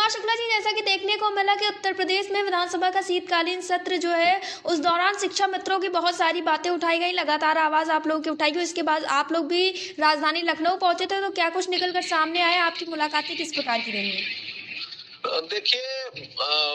कुमार शुक्ला जी, जैसा कि देखने को मिला कि उत्तर प्रदेश में विधानसभा का शीतकालीन सत्र जो है उस दौरान शिक्षा मित्रों की बहुत सारी बातें उठाई गई, लगातार आवाज आप लोगों की उठाई गई। इसके बाद आप लोग भी राजधानी लखनऊ पहुंचे थे, तो क्या कुछ निकलकर सामने आया? आपकी मुलाकातें किस प्रकार की रही हैं? देखिए,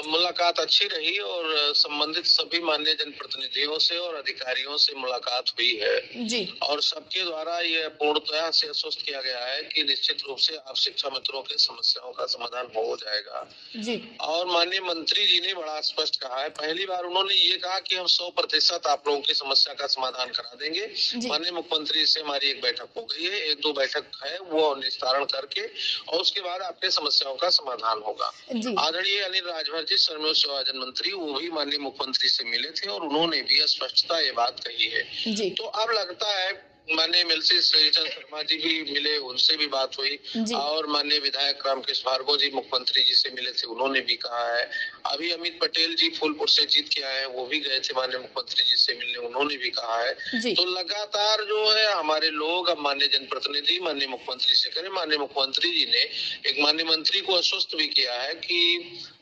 मुलाकात अच्छी रही और संबंधित सभी माननीय जनप्रतिनिधियों से और अधिकारियों से मुलाकात हुई है जी। और सबके द्वारा यह पूर्णतः से आश्वस्त किया गया है कि निश्चित रूप से आप शिक्षा मित्रों की समस्याओं का समाधान हो जाएगा। जी। और माननीय मंत्री जी ने बड़ा स्पष्ट कहा है, पहली बार उन्होंने ये कहा कि हम 100% आप लोगों की समस्या का समाधान करा देंगे। माननीय मुख्यमंत्री से हमारी एक बैठक हो गई है, 1-2 बैठक है वो निस्तारण करके और उसके बाद आपके समस्याओं का समाधान होगा। आदरणीय अनिल राजभर जी, श्रम एवं सेवायोजन मंत्री, वो भी माननीय मुख्यमंत्री से मिले थे और उन्होंने भी स्पष्टता ये बात कही है। तो अब लगता है माननीय मिलसी श्रीचंद शर्मा जी भी मिले, उनसे भी बात हुई और माननीय विधायक रामकृष्ण भार्गव जी मुख्यमंत्री जी से मिले थे, उन्होंने भी कहा है। अभी अमित पटेल जी फूलपुर से जीत के आए हैं, वो भी गए थे माननीय मुख्यमंत्री जी से मिलने, उन्होंने भी कहा है। तो लगातार जो है हमारे लोग अब माननीय जनप्रतिनिधि माननीय मुख्यमंत्री से करें। माननीय मुख्यमंत्री जी ने एक माननीय मंत्री को आश्वस्त भी किया है कि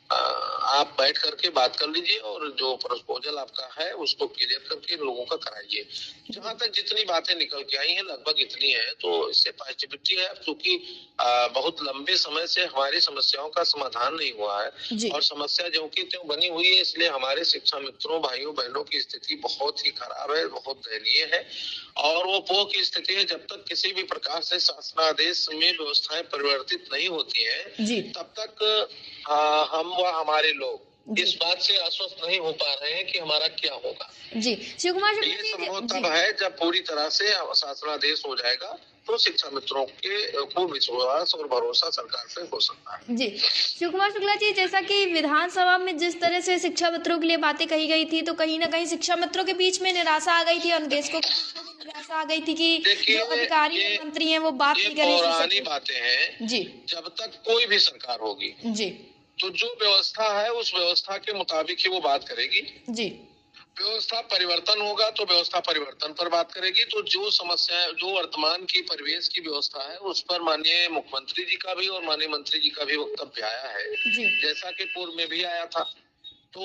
आप बैठ करके बात कर लीजिए और जो प्रपोजल आपका है उसको क्लियर करके लोगों का कराइए। जहां तक जितनी बातें निकल के आई हैं लगभग इतनी है, तो इससे पॉजिटिविटी है क्योंकि बहुत लंबे समय से हमारी समस्याओं का समाधान नहीं हुआ है और समस्या ज्यों की त्यों बनी हुई है। इसलिए हमारे शिक्षा मित्रों भाइयों बहनों की स्थिति बहुत ही खराब है, बहुत दयनीय है और वो पोह की स्थिति है। जब तक किसी भी प्रकार से शासनादेश में व्यवस्थाएं परिवर्तित नहीं होती है तब तक हम व हमारे लोग इस बात से आश्वस्त नहीं हो पा रहे हैं कि हमारा क्या होगा। जी, शिव कुमार शुक्ला ये जी, संभव तब है जब पूरी तरह से शासनादेश हो जाएगा तो शिक्षा मित्रों के को विश्वास और भरोसा सरकार पे हो सकता है। जी, शिव कुमार शुक्ला जी, जैसा कि विधानसभा में जिस तरह से शिक्षा मित्रों के लिए बातें कही गई थी, तो कहीं न कहीं शिक्षा मित्रों के बीच में निराशा आ गई थी, अनुदेशकों के बीच में भी निराशा आ गई थी कि जो अधिकारी हैं, मंत्री हैं, वो बात नहीं करें। पुरानी बातें हैं। जब तक कोई भी सरकार होगी तो जो व्यवस्था है उस व्यवस्था के मुताबिक ही वो बात करेगी। व्यवस्था परिवर्तन होगा तो व्यवस्था परिवर्तन पर बात करेगी। तो जो समस्याएं जो वर्तमान की परिवेश की व्यवस्था है उस पर माननीय मुख्यमंत्री जी का भी और माननीय मंत्री जी का भी वक्तव्य आया है, जैसा कि पूर्व में भी आया था। तो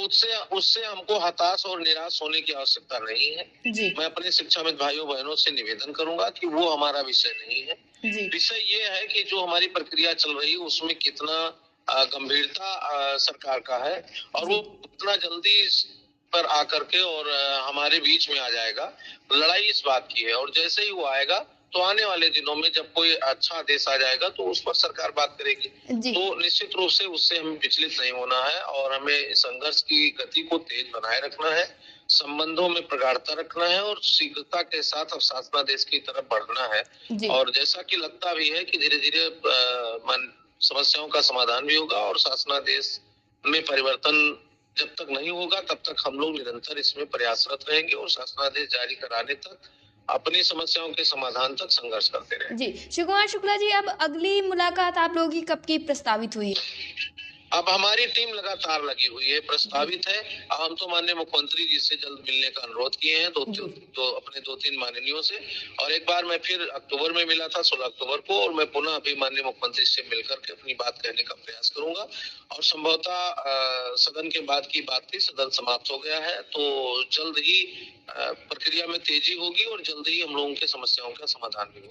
उससे हमको हताश और निराश होने की आवश्यकता नहीं है। मैं अपने शिक्षाविद भाइयों बहनों से निवेदन करूंगा कि वो हमारा विषय नहीं है। विषय ये है कि जो हमारी प्रक्रिया चल रही है उसमें कितना गंभीरता सरकार का है और वो कितना जल्दी पर आकर के और हमारे बीच में आ जाएगा। लड़ाई इस बात की है और जैसे ही वो आएगा तो आने वाले दिनों में जब कोई अच्छा आदेश आ जाएगा तो उस पर सरकार बात करेगी। तो निश्चित रूप से उससे हमें विचलित नहीं होना है और हमें संघर्ष की गति को तेज बनाए रखना है, संबंधों में प्रगाढ़ता रखना है और शीघ्रता के साथ अब शासनादेश की तरफ बढ़ना है। और जैसा कि लगता भी है कि धीरे धीरे समस्याओं का समाधान भी होगा और शासनादेश में परिवर्तन जब तक नहीं होगा तब तक हम लोग निरंतर इसमें प्रयासरत रहेंगे और शासनादेश जारी कराने तक अपनी समस्याओं के समाधान तक संघर्ष करते रहेंगे। जी, शिव कुमार शुक्ला जी, अब अगली मुलाकात आप लोगों की कब की प्रस्तावित हुई है? अब हमारी टीम लगातार लगी हुई है, प्रस्तावित है। हम तो माननीय मुख्यमंत्री जी से जल्द मिलने का अनुरोध किए हैं अपने 2-3 माननीयों से और एक बार मैं फिर अक्टूबर में मिला था 16 अक्टूबर को और मैं पुनः अभी माननीय मुख्यमंत्री से मिलकर के अपनी बात कहने का प्रयास करूंगा और संभवतः सदन के बाद की बात थी, सदन समाप्त हो गया है तो जल्द ही प्रक्रिया में तेजी होगी और जल्द ही हम लोगों की समस्याओं का समाधान भी होगा।